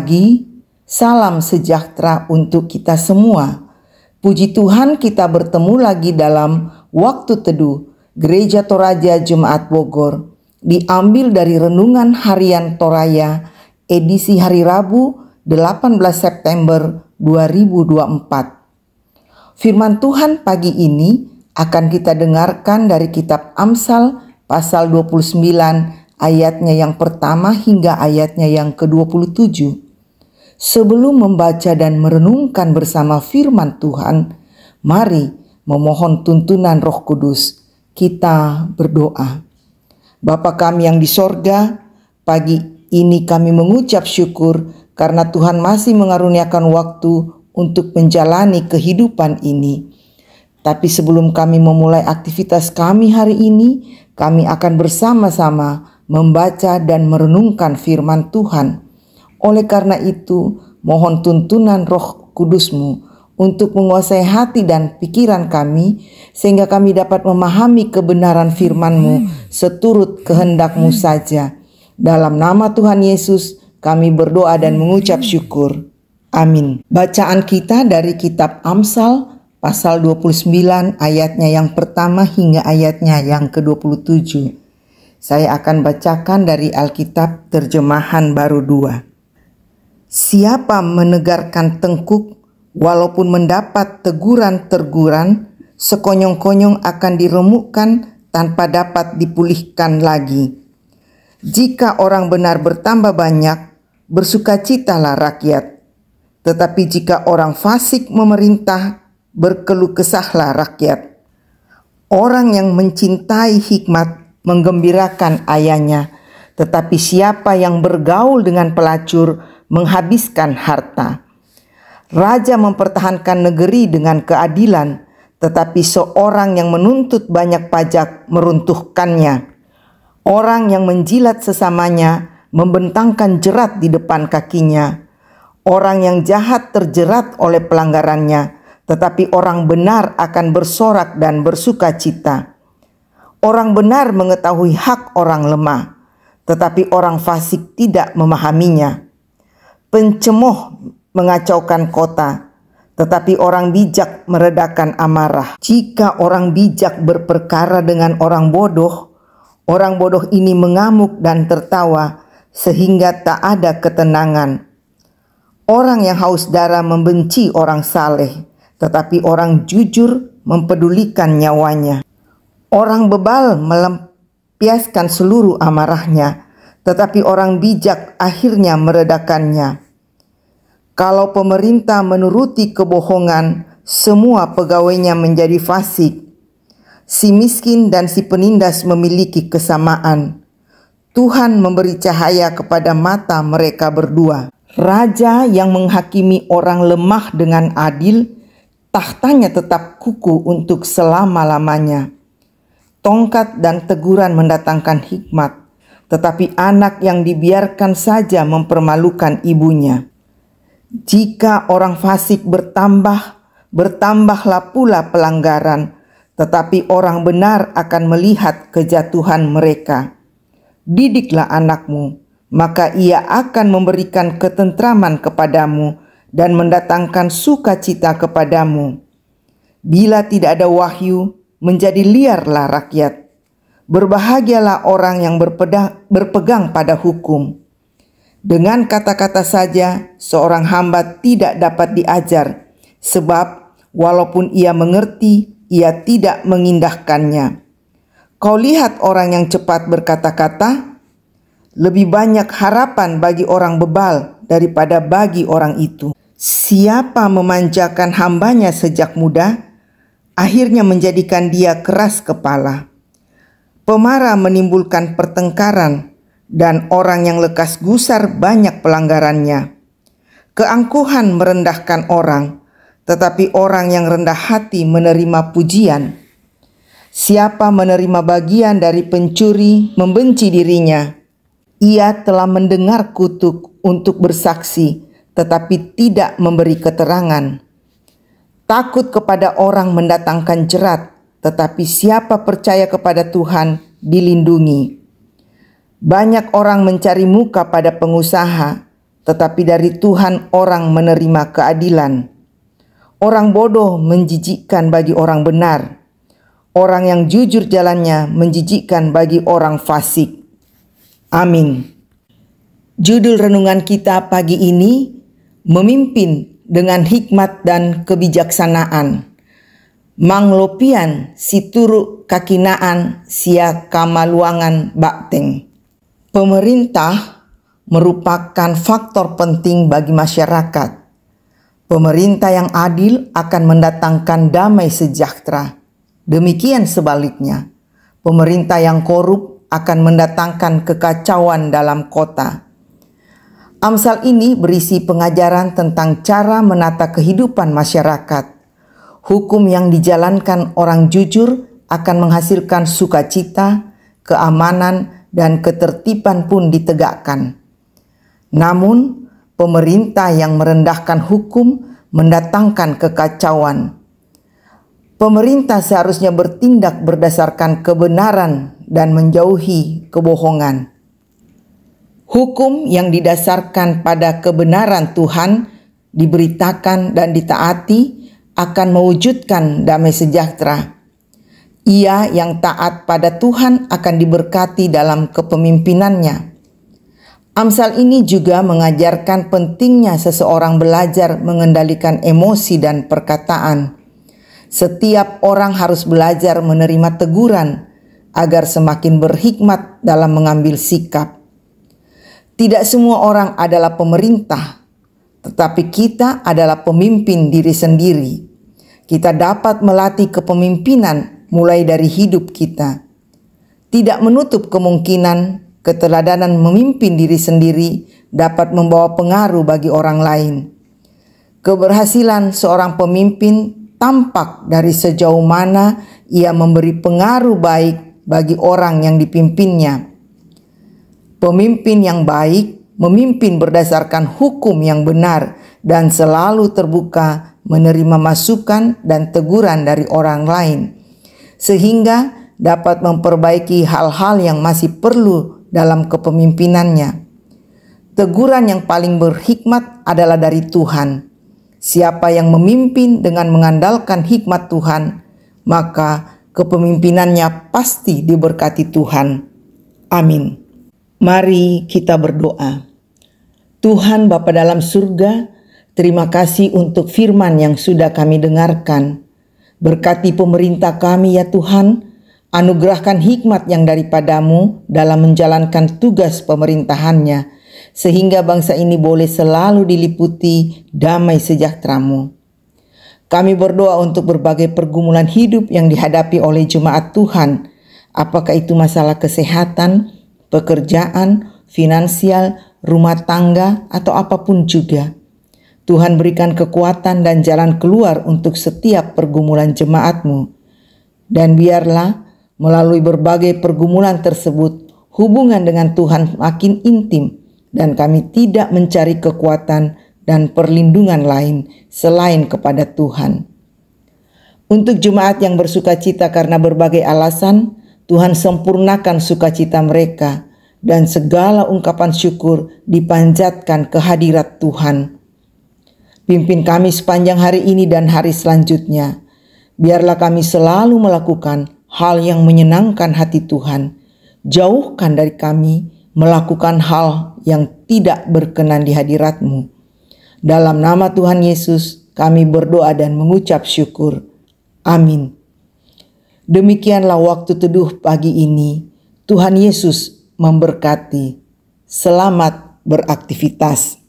Pagi, salam sejahtera untuk kita semua. Puji Tuhan, kita bertemu lagi dalam Waktu Teduh Gereja Toraja Jemaat Bogor. Diambil dari Renungan Harian Toraya edisi hari Rabu 18 September 2024. Firman Tuhan pagi ini akan kita dengarkan dari kitab Amsal pasal 29 ayatnya yang pertama hingga ayatnya yang ke-27. Sebelum membaca dan merenungkan bersama firman Tuhan, mari memohon tuntunan Roh Kudus. Kita berdoa. Bapa kami yang di sorga, pagi ini kami mengucap syukur karena Tuhan masih mengaruniakan waktu untuk menjalani kehidupan ini. Tapi sebelum kami memulai aktivitas kami hari ini, kami akan bersama-sama membaca dan merenungkan firman Tuhan. Oleh karena itu, mohon tuntunan Roh Kudus-Mu untuk menguasai hati dan pikiran kami, sehingga kami dapat memahami kebenaran firman-Mu seturut kehendak-Mu saja. Dalam nama Tuhan Yesus, kami berdoa dan mengucap syukur. Amin. Bacaan kita dari kitab Amsal pasal 29 ayatnya yang pertama hingga ayatnya yang ke-27. Saya akan bacakan dari Alkitab Terjemahan Baru 2. Siapa menegarkan tengkuk, walaupun mendapat teguran-teguran, sekonyong-konyong akan diremukkan tanpa dapat dipulihkan lagi. Jika orang benar bertambah banyak, bersukacitalah rakyat. Tetapi jika orang fasik memerintah, berkeluh kesahlah rakyat. Orang yang mencintai hikmat menggembirakan ayahnya, tetapi siapa yang bergaul dengan pelacur menghabiskan harta. Raja mempertahankan negeri dengan keadilan, tetapi seorang yang menuntut banyak pajak meruntuhkannya. Orang yang menjilat sesamanya membentangkan jerat di depan kakinya. Orang yang jahat terjerat oleh pelanggarannya, tetapi orang benar akan bersorak dan bersuka cita. Orang benar mengetahui hak orang lemah, tetapi orang fasik tidak memahaminya. Pencemooh mengacaukan kota, tetapi orang bijak meredakan amarah. Jika orang bijak berperkara dengan orang bodoh ini mengamuk dan tertawa sehingga tak ada ketenangan. Orang yang haus darah membenci orang saleh, tetapi orang jujur mempedulikan nyawanya. Orang bebal melampiaskan seluruh amarahnya, tetapi orang bijak akhirnya meredakannya. Kalau pemerintah menuruti kebohongan, semua pegawainya menjadi fasik. Si miskin dan si penindas memiliki kesamaan. Tuhan memberi cahaya kepada mata mereka berdua. Raja yang menghakimi orang lemah dengan adil, tahtanya tetap kukuh untuk selama-lamanya. Tongkat dan teguran mendatangkan hikmat, tetapi anak yang dibiarkan saja mempermalukan ibunya. Jika orang fasik bertambahlah pula pelanggaran, tetapi orang benar akan melihat kejatuhan mereka. Didiklah anakmu, maka ia akan memberikan ketentraman kepadamu dan mendatangkan sukacita kepadamu. Bila tidak ada wahyu, menjadi liarlah rakyat. Berbahagialah orang yang berpegang pada hukum. Dengan kata-kata saja seorang hamba tidak dapat diajar, sebab walaupun ia mengerti, ia tidak mengindahkannya. Kau lihat orang yang cepat berkata-kata, lebih banyak harapan bagi orang bebal daripada bagi orang itu. Siapa memanjakan hambanya sejak muda, akhirnya menjadikan dia keras kepala. Pemarah menimbulkan pertengkaran, dan orang yang lekas gusar banyak pelanggarannya. Keangkuhan merendahkan orang, tetapi orang yang rendah hati menerima pujian. Siapa menerima bagian dari pencuri membenci dirinya. Ia telah mendengar kutuk untuk bersaksi, tetapi tidak memberi keterangan. Takut kepada orang mendatangkan jerat, tetapi siapa percaya kepada Tuhan dilindungi. Banyak orang mencari muka pada pengusaha, tetapi dari Tuhan orang menerima keadilan. Orang bodoh menjijikkan bagi orang benar. Orang yang jujur jalannya menjijikkan bagi orang fasik. Amin. Judul renungan kita pagi ini, memimpin dengan hikmat dan kebijaksanaan. Manglopian situru kakinaan sia kamaluangan bakteng. Pemerintah merupakan faktor penting bagi masyarakat. Pemerintah yang adil akan mendatangkan damai sejahtera. Demikian sebaliknya, pemerintah yang korup akan mendatangkan kekacauan dalam kota. Amsal ini berisi pengajaran tentang cara menata kehidupan masyarakat. Hukum yang dijalankan orang jujur akan menghasilkan sukacita, keamanan, dan ketertiban pun ditegakkan. Namun, pemerintah yang merendahkan hukum mendatangkan kekacauan. Pemerintah seharusnya bertindak berdasarkan kebenaran dan menjauhi kebohongan. Hukum yang didasarkan pada kebenaran Tuhan diberitakan dan ditaati akan mewujudkan damai sejahtera. Ia yang taat pada Tuhan akan diberkati dalam kepemimpinannya. Amsal ini juga mengajarkan pentingnya seseorang belajar mengendalikan emosi dan perkataan. Setiap orang harus belajar menerima teguran agar semakin berhikmat dalam mengambil sikap. Tidak semua orang adalah pemerintah, tetapi kita adalah pemimpin diri sendiri. Kita dapat melatih kepemimpinan mulai dari hidup kita. Tidak menutup kemungkinan keteladanan memimpin diri sendiri dapat membawa pengaruh bagi orang lain. Keberhasilan seorang pemimpin tampak dari sejauh mana ia memberi pengaruh baik bagi orang yang dipimpinnya. Pemimpin yang baik memimpin berdasarkan hukum yang benar dan selalu terbuka menerima masukan dan teguran dari orang lain, sehingga dapat memperbaiki hal-hal yang masih perlu dalam kepemimpinannya. Teguran yang paling berhikmat adalah dari Tuhan. Siapa yang memimpin dengan mengandalkan hikmat Tuhan, maka kepemimpinannya pasti diberkati Tuhan. Amin. Mari kita berdoa. Tuhan Bapa dalam surga, terima kasih untuk firman yang sudah kami dengarkan. Berkati pemerintah kami ya Tuhan, anugerahkan hikmat yang daripadamu dalam menjalankan tugas pemerintahannya, sehingga bangsa ini boleh selalu diliputi damai sejahtera-Mu. Kami berdoa untuk berbagai pergumulan hidup yang dihadapi oleh jemaat Tuhan, apakah itu masalah kesehatan, pekerjaan, finansial, rumah tangga, atau apapun juga. Tuhan berikan kekuatan dan jalan keluar untuk setiap pergumulan jemaat-Mu. Dan biarlah melalui berbagai pergumulan tersebut, hubungan dengan Tuhan makin intim dan kami tidak mencari kekuatan dan perlindungan lain selain kepada Tuhan. Untuk jemaat yang bersukacita karena berbagai alasan, Tuhan sempurnakan sukacita mereka dan segala ungkapan syukur dipanjatkan ke hadirat Tuhan. Pimpin kami sepanjang hari ini dan hari selanjutnya. Biarlah kami selalu melakukan hal yang menyenangkan hati Tuhan. Jauhkan dari kami melakukan hal yang tidak berkenan di hadirat-Mu. Dalam nama Tuhan Yesus kami berdoa dan mengucap syukur. Amin. Demikianlah waktu teduh pagi ini. Tuhan Yesus memberkati. Selamat beraktivitas.